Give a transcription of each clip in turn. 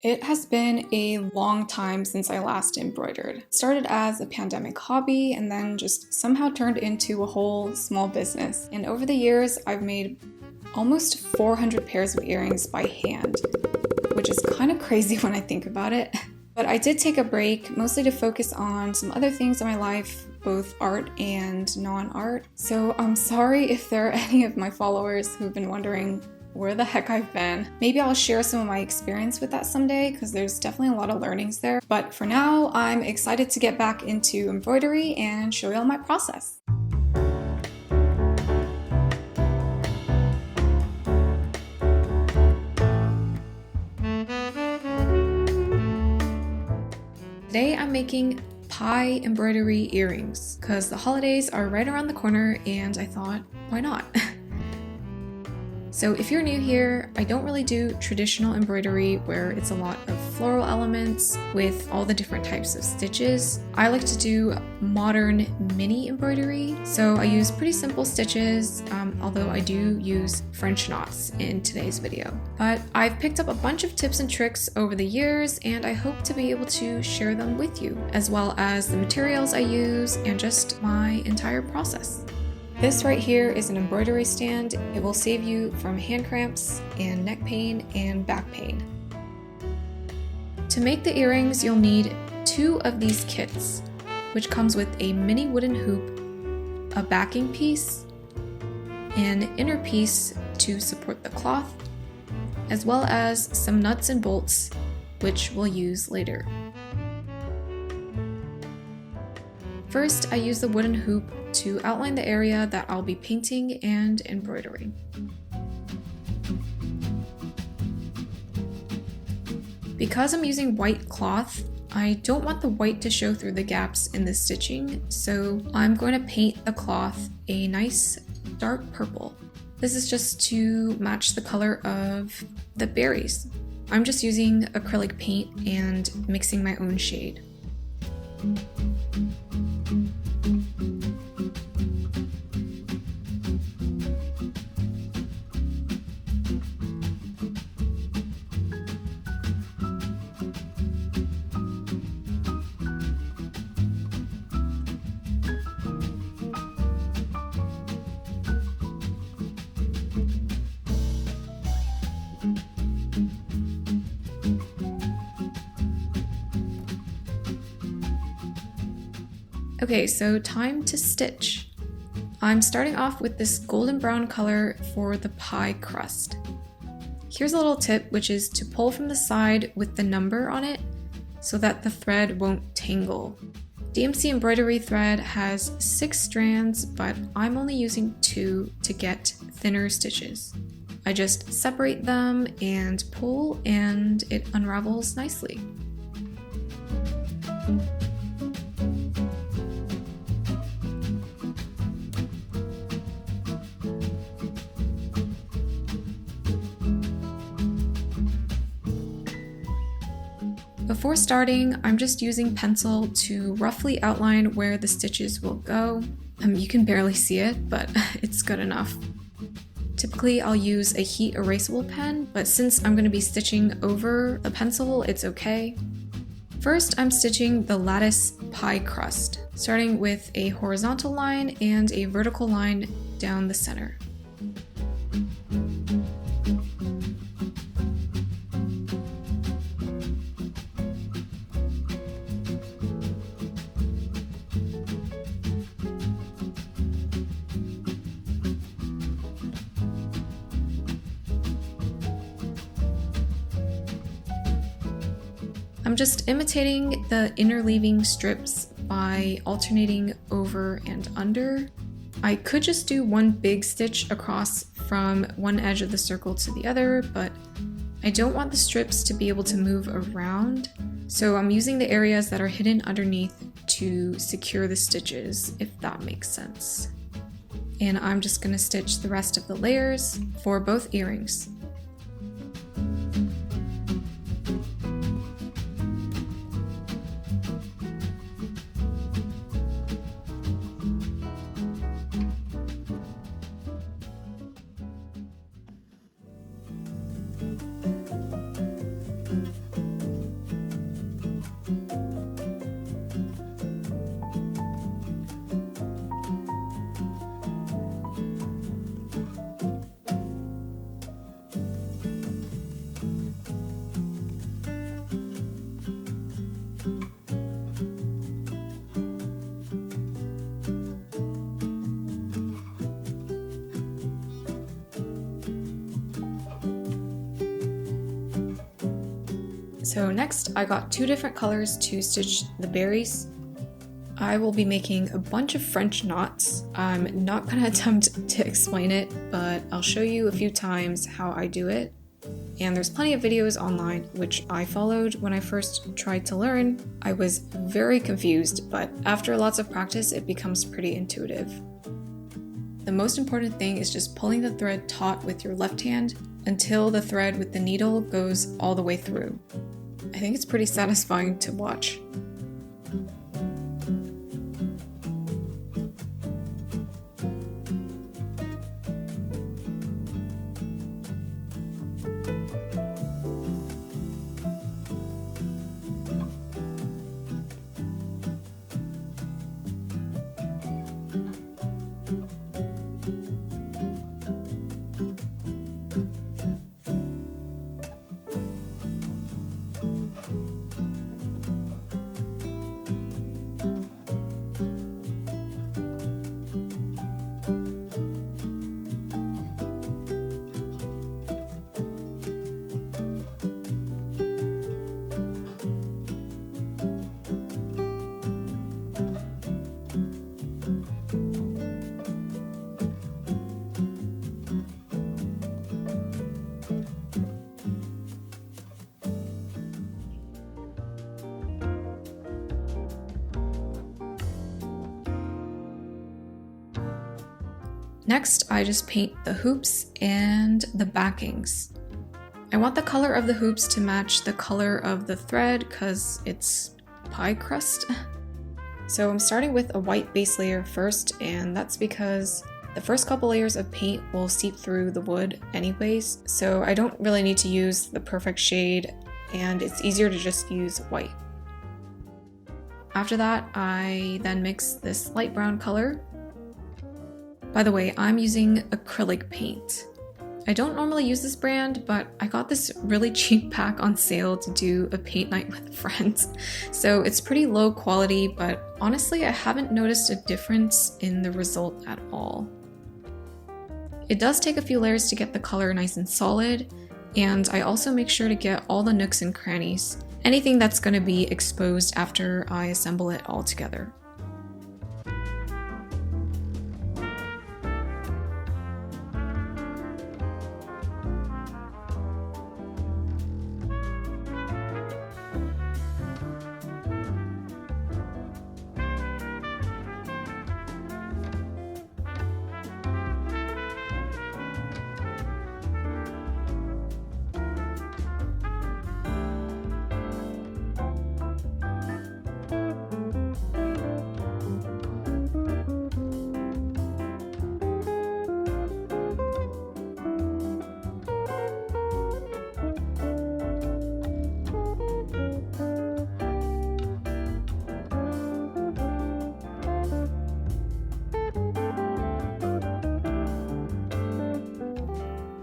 It has been a long time since I last embroidered. It started as a pandemic hobby and then just somehow turned into a whole small business. And over the years, I've made almost 400 pairs of earrings by hand, which is kind of crazy when I think about it. But I did take a break, mostly to focus on some other things in my life, both art and non-art. So I'm sorry if there are any of my followers who've been wondering where the heck I've been. Maybe I'll share some of my experience with that someday, because there's definitely a lot of learnings there. But for now, I'm excited to get back into embroidery and show you all my process. Today I'm making pie embroidery earrings because the holidays are right around the corner and I thought, why not? So if you're new here, I don't really do traditional embroidery where it's a lot of floral elements with all the different types of stitches. I like to do modern mini embroidery, so I use pretty simple stitches, although I do use French knots in today's video. But I've picked up a bunch of tips and tricks over the years, and I hope to be able to share them with you, as well as the materials I use and just my entire process. This right here is an embroidery stand. It will save you from hand cramps and neck pain and back pain. To make the earrings, you'll need 2 of these kits, which comes with a mini wooden hoop, a backing piece, an inner piece to support the cloth, as well as some nuts and bolts, which we'll use later. First, I use the wooden hoop to outline the area that I'll be painting and embroidering. Because I'm using white cloth, I don't want the white to show through the gaps in the stitching, so I'm going to paint the cloth a nice dark purple. This is just to match the color of the berries. I'm just using acrylic paint and mixing my own shade. Okay, so time to stitch. I'm starting off with this golden brown color for the pie crust. Here's a little tip, which is to pull from the side with the number on it so that the thread won't tangle. DMC embroidery thread has 6 strands, but I'm only using 2 to get thinner stitches. I just separate them and pull, and it unravels nicely. Before starting, I'm just using pencil to roughly outline where the stitches will go. You can barely see it, but it's good enough. Typically, I'll use a heat erasable pen, but since I'm going to be stitching over the pencil, it's okay. First, I'm stitching the lattice pie crust, starting with a horizontal line and a vertical line down the center. I'm just imitating the interleaving strips by alternating over and under. I could just do one big stitch across from one edge of the circle to the other, but I don't want the strips to be able to move around, so I'm using the areas that are hidden underneath to secure the stitches, if that makes sense. And I'm just going to stitch the rest of the layers for both earrings. So next I got 2 different colors to stitch the berries. I will be making a bunch of French knots. I'm not going to attempt to explain it, but I'll show you a few times how I do it. And there's plenty of videos online which I followed when I first tried to learn. I was very confused, but after lots of practice it becomes pretty intuitive. The most important thing is just pulling the thread taut with your left hand until the thread with the needle goes all the way through. I think it's pretty satisfying to watch. Next, I just paint the hoops and the backings. I want the color of the hoops to match the color of the thread because it's pie crust. So I'm starting with a white base layer first, and that's because the first couple layers of paint will seep through the wood anyways, so I don't really need to use the perfect shade, and it's easier to just use white. After that, I then mix this light brown color. By the way, I'm using acrylic paint. I don't normally use this brand, but I got this really cheap pack on sale to do a paint night with friends. So it's pretty low quality, but honestly, I haven't noticed a difference in the result at all. It does take a few layers to get the color nice and solid, and I also make sure to get all the nooks and crannies, anything that's going to be exposed after I assemble it all together.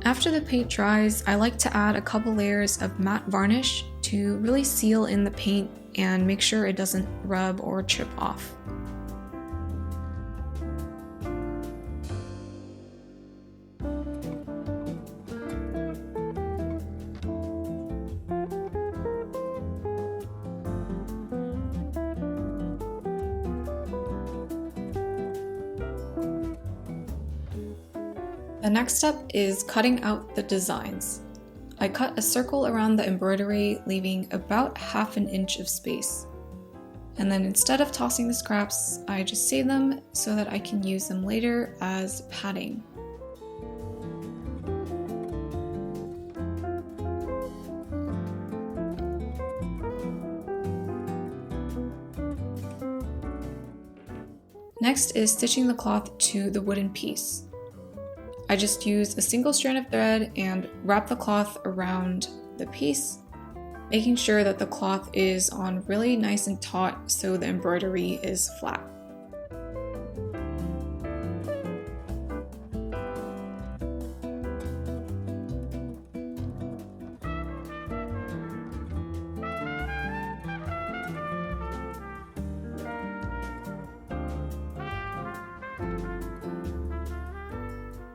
After the paint dries, I like to add a couple layers of matte varnish to really seal in the paint and make sure it doesn't rub or chip off. The next step is cutting out the designs. I cut a circle around the embroidery, leaving about ½ inch of space. And then instead of tossing the scraps, I just save them so that I can use them later as padding. Next is stitching the cloth to the wooden piece. I just use a single strand of thread and wrap the cloth around the piece, making sure that the cloth is on really nice and taut so the embroidery is flat.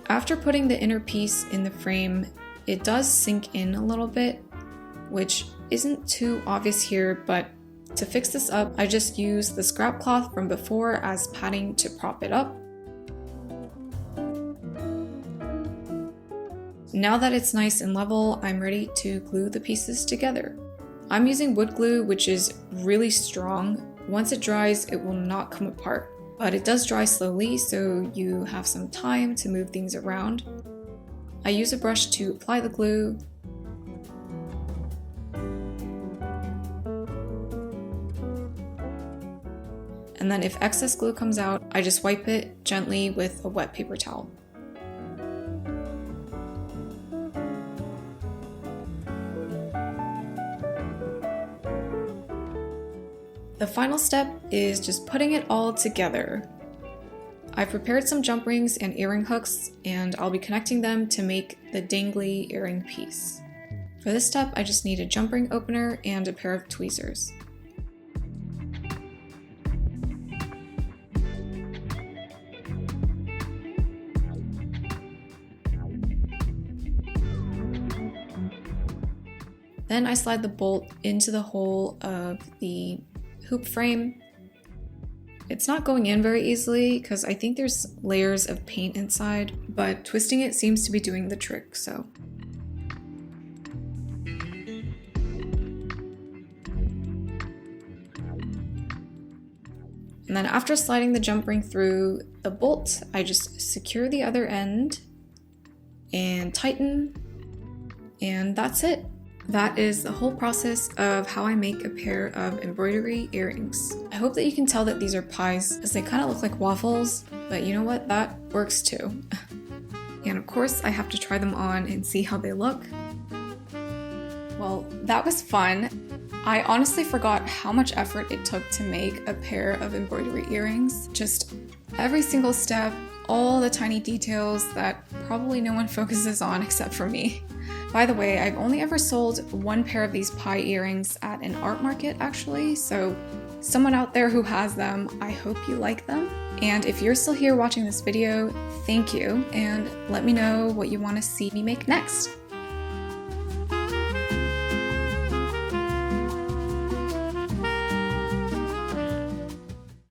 After putting the inner piece in the frame, it does sink in a little bit, which isn't too obvious here, but to fix this up, I just use the scrap cloth from before as padding to prop it up. Now that it's nice and level, I'm ready to glue the pieces together. I'm using wood glue, which is really strong. Once it dries, it will not come apart, but it does dry slowly, so you have some time to move things around. I use a brush to apply the glue. And then if excess glue comes out, I just wipe it gently with a wet paper towel. The final step is just putting it all together. I've prepared some jump rings and earring hooks, and I'll be connecting them to make the dangly earring piece. For this step, I just need a jump ring opener and a pair of tweezers. Then I slide the bolt into the hole of the hoop frame. It's not going in very easily because I think there's layers of paint inside, but twisting it seems to be doing the trick, so. And then after sliding the jump ring through the bolt, I just secure the other end and tighten, and that's it. That is the whole process of how I make a pair of embroidery earrings. I hope that you can tell that these are pies, as they kind of look like waffles, but you know what? That works too. And of course, I have to try them on and see how they look. Well, that was fun. I honestly forgot how much effort it took to make a pair of embroidery earrings. Just every single step, all the tiny details that probably no one focuses on except for me. By the way, I've only ever sold one pair of these pie earrings at an art market actually, so someone out there who has them, I hope you like them. And if you're still here watching this video, thank you, and let me know what you want to see me make next.